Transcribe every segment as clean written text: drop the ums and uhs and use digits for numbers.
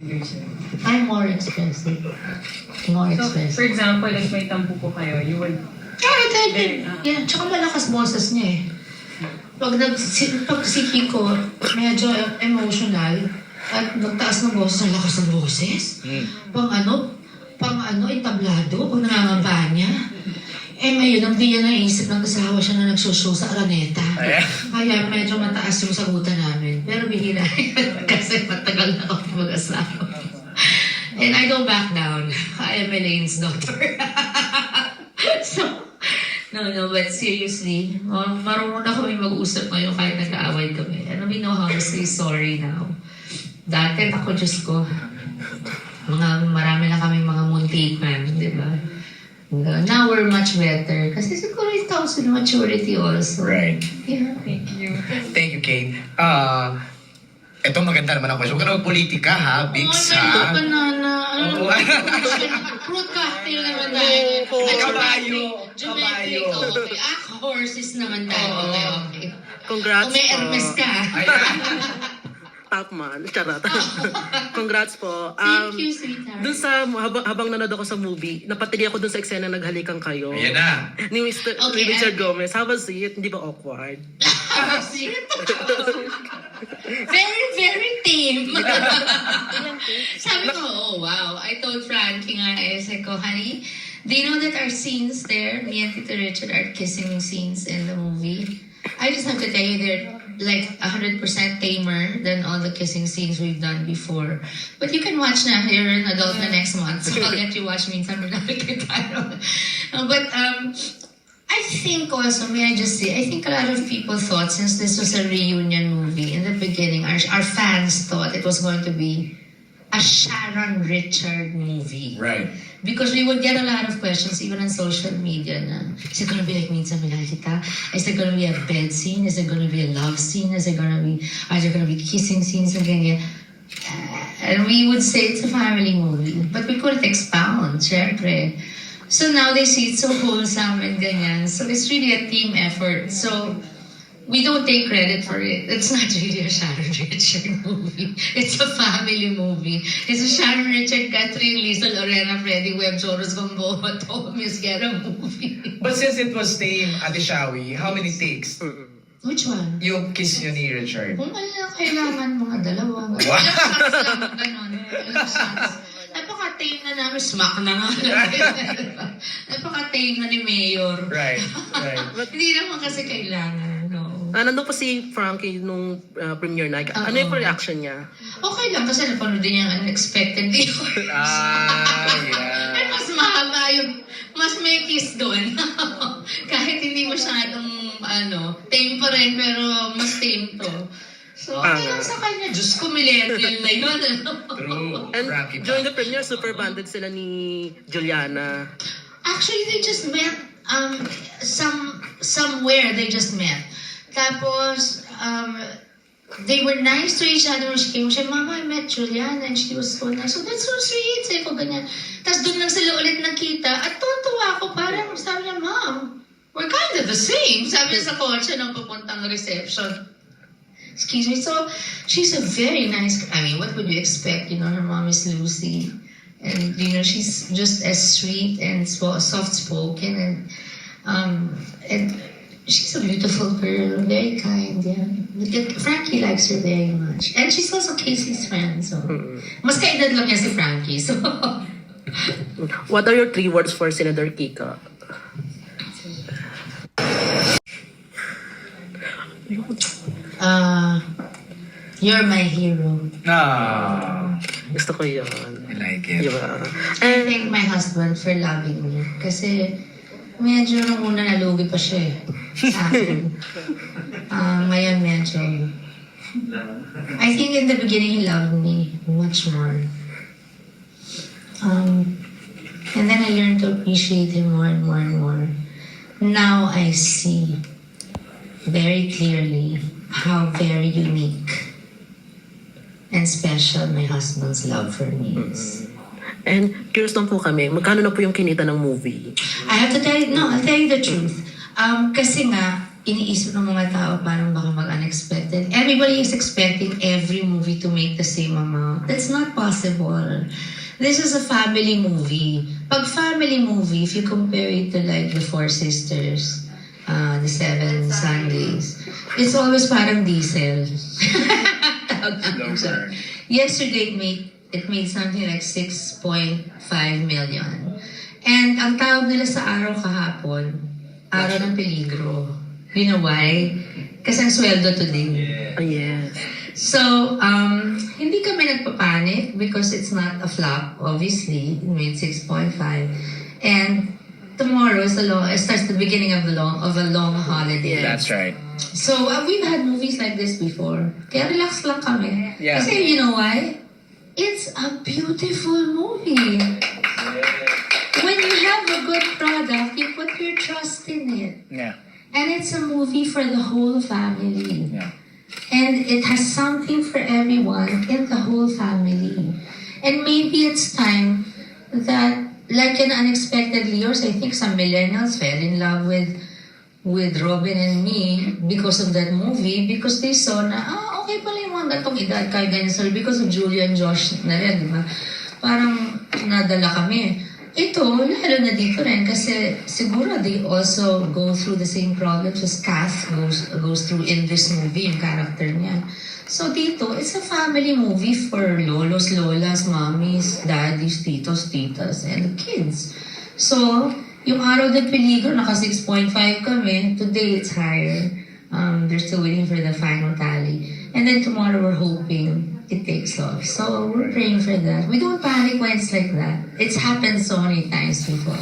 I'm more expensive. More So, expensive. for example, if may tampo po kayo, you would... Yeah, tsaka malakas boses niya eh. Pag si Kiko, medyo emotional, at nagtaas ng boses, ang lakas ng boses. Pang ano, entablado, pag nangangamba niya. Eh ngayon, ang di niya naisip, nag-asawa siya na nagsushow sa Araneta. Kaya medyo mataas yung sagutan namin. Pero bihira kasi matagal na kami mag-asawa. And I don't back down. I am Elaine's daughter. So, no, but seriously, marunong na kami mag-usap ngayon kahit nag-aaway kami. And we know how to say sorry now. Dati ako, Diyos ko, marami na kaming mga muntikan, di ba? Now we're much better. Kasi siguro it comes with maturity also. Right. Yeah. Thank you. Thank you, Kate. Ito maganda naman ang question. Huwag ka naman politika, ha? Bigs, ha? Ano? Fruit cocktail naman tayo. Kabayo. Geometric, okay. Horses naman tayo. Okay. Congrats May po. Hermes ka. Top man. Charot. Congrats po. Thank you, sweetheart. Dun sa, habang nanood ako sa movie, napatili ako dun sa eksena naghalikan kayo. Ayan na. Ni Mr. Okay, ni Richard Gomez. How was it? Hindi ba awkward? Very, very tame. Sabi ko, oh wow. I told Frankie nga, sabi ko, honey, do you know that our scenes there, me and Tito Richard are kissing scenes in the movie? I just have to tell you, they're like 100% tamer than all the kissing scenes we've done before. But you can watch na. You're an adult na next month, so I'll let you watch Minsan Malaki Tayo. But I think also, may I just say, I think a lot of people thought, since this was a reunion movie, in the beginning, our fans thought it was going to be a Sharon Richard movie. Right. Because we would get a lot of questions, even on social media, na, is it going to be like Minsan Malaki Tayo? Is there going to be a bed scene? Is there going to be a love scene? Are there going to be kissing scenes? And ganyan. And we would say it's a family movie. But we couldn't expound, syempre. So now they see it so wholesome and ganyan. So it's really a team effort. So we don't take credit for it. It's not really a Sharon Richard movie. It's a family movie. It's a Sharon Richard, Catherine, Lisa, Lorena, Freddie Webb, Joros Gamboa, Tom Musguera movie. But since it was tame, Ate Shawi, how many takes? Which one? Yung kiss niyo ni Richard. Kung ano na kailangan, mga dalawa. Wow. Ilang shots lang, ganun. Ilang shots. Napaka-tame na namin. Smack na nga. Napaka-tame na ni Mayor. Right. Hindi naman kasi kailangan, no. Nandun pa si Frankie nung premiere night. Ano yung reaction niya? Okay lang kasi napanood din yung Unexpected Divorce. Yeah. Ay, mas mahaba yung, mas may kiss doon. Kahit hindi masyadong, tame pa rin, pero mas tame to. So, okay lang sa kanya. Diyos ko, millennial na yun. True. And Frankie during pa. the premiere, super banded sila ni Juliana. Actually, they just met, somewhere they just met. Tapos, they were nice to each other when she came. She said, Mama, I met Juliana and she was so nice. So that's so sweet. Sabi ko ganyan. Tapos doon lang sila ulit nakita. At tuwa ako, parang sabi niya, Mom, we're kind of the same. Sabi niya sa kotse nung papuntang reception. Excuse me. So, she's a very nice, I mean, what would you expect? Her mom is Lucy. And, she's just as sweet and soft-spoken. And she's a beautiful girl, very kind, yeah. Frankie likes her very much. And she's also Casey's friend, so. Mas kaedad lang niya si Frankie, so. What are your 3 words for Senator Kika? You're my hero. Gusto ko yun. I like it. Diba? I thank my husband for loving me. Kasi medyo nung una nalugi pa siya sa akin. Ngayon medyo. I think in the beginning he loved me much more. And then I learned to appreciate him more and more and more. Now I see very clearly how very unique and special my husband's love for me is. And curious lang po kami, magkano na po yung kinita ng movie? I have to tell you, no, I'll tell you the truth. Kasi nga, iniisip ng mga tao parang baka mag-unexpected. Everybody is expecting every movie to make the same amount. That's not possible. This is a family movie. Pag family movie, if you compare it to like The Four Sisters, The Seven Sundays, it's always parang diesel. Yesterday, it made something like 6.5 million. And ang tawag nila sa araw kahapon, araw ng peligro. You know why? Kasi ang sweldo today. Oh, yes. So, hindi kami nagpapanik because it's not a flop, obviously. It made 6.5. And tomorrow starts the beginning of a long holiday. That's right. So, we've had movies like this before. Kaya relax lang kami. Yeah. Kasi you know why? It's a beautiful movie. When you have a good product, you put your trust in it. Yeah. And it's a movie for the whole family. Yeah. And it has something for everyone in the whole family. And maybe it's time that, like in Unexpectedly Yours, I think some millennials fell in love with Robin and me because of that movie, because they saw na, okay pala yung mga gatong edad, kaya ganyan sila, because of Julia and Josh na rin, di ba? Parang nadala kami. Ito, lalo na dito rin kasi siguro they also go through the same problems as Kath goes through in this movie, yung character niya. So dito, it's a family movie for lolos, lolas, mommies, daddies, titos, titas, and the kids. So, yung Araw ng Peligro, naka 6.5 kami. Today, it's higher. They're still waiting for the final tally. And then tomorrow, we're hoping it takes off. So we're praying for that. We don't panic when it's like that. It's happened so many times before.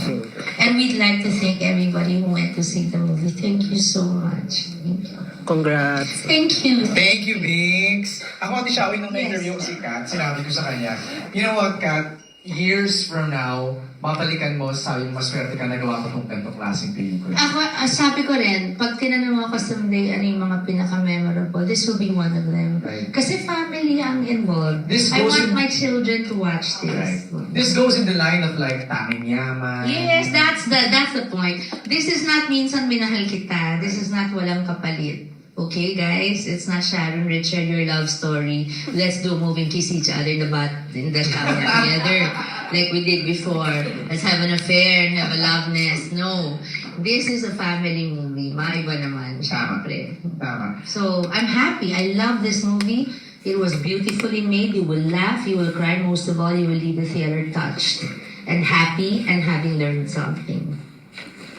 And we'd like to thank everybody who went to see the movie. Thank you so much. Thank you. Congrats. Thank you. Thank you, Biggs. Ako, Ate Shawi, nung na-interview ko si Kat, sinabi ko sa kanya, you know what, Kat? Years from now, babalikan mo sa yung maswerte ka nagawa ko itong ganitong klaseng pelikula. Ako, sabi ko rin, pag tinanong mo ako someday ano yung mga pinaka-memorable, this will be one of them. Right. Kasi family ang involved. This I goes want in- my children to watch Right. this. This goes in the line of like Tanging Yaman. Yes, that's the point. This is not minsan minahal kita. This is not walang kapalit. Okay, guys? It's not Sharon Richard, your love story. Let's do a movie and kiss each other in the shower together. Like we did before. Let's have an affair and have a love nest. No. This is a family movie. Maiba naman, syempre. Tama. So, I'm happy. I love this movie. It was beautifully made. You will laugh, you will cry. Most of all, you will leave the theater touched and happy and having learned something.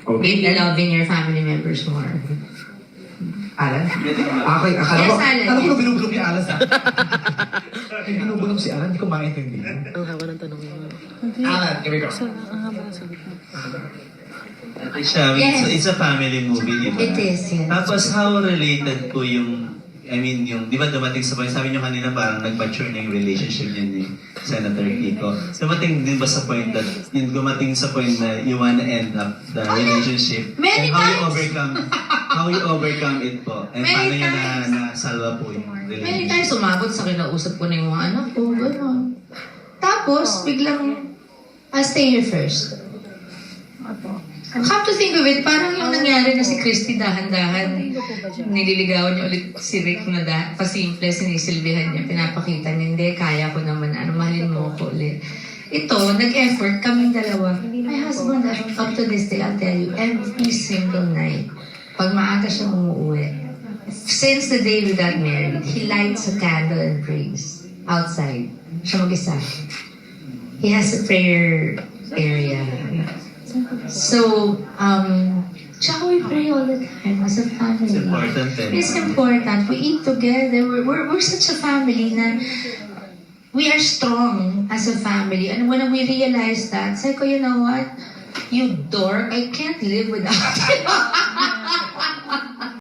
Maybe loving your family members more. Alan? Okay, akala Yes, ko, Alan, akala ko yes. binubulong ni Alan sa Ay, binubulong si Alan, hindi ko maintindihan. Ang hawa ng tanong mo. Alan, here we go. Okay, Shawi, Yes. so it's a family movie, di ba? It is, yes. Tapos how related po yung, di ba dumating sa point, sabi nyo kanina parang nag-mature na yung relationship niyo ni Senator Kiko. Dumating din ba sa point that, yung dumating sa point na you wanna end up the relationship? Many and times. how you overcome it po? And Many paano yun times. nasalwa po yung Many relationship? times sumabot sa kinausap ko na yung mga anak ko, gano'n. Tapos, biglang, I'll stay here first. Come to think of it, parang yung nangyari na si Christy dahan-dahan, nililigawan niya ulit si Rick na pasimple, sinisilbihan niya, pinapakita niya, hindi, kaya ko naman, mahalin mo ko ulit. Ito, nag-effort kaming dalawa. My husband, up to this day, I'll tell you, every single night, pag maaga siya umuwi, since the day we got married, he lights a candle and prays outside. Siya mag-isa. He has a prayer area. So, tsaka we pray all the time as a family. It's important eh. It's important. We eat together. We're such a family na we are strong as a family. And when we realize that, say ko, you know what? You dork, I can't live without you.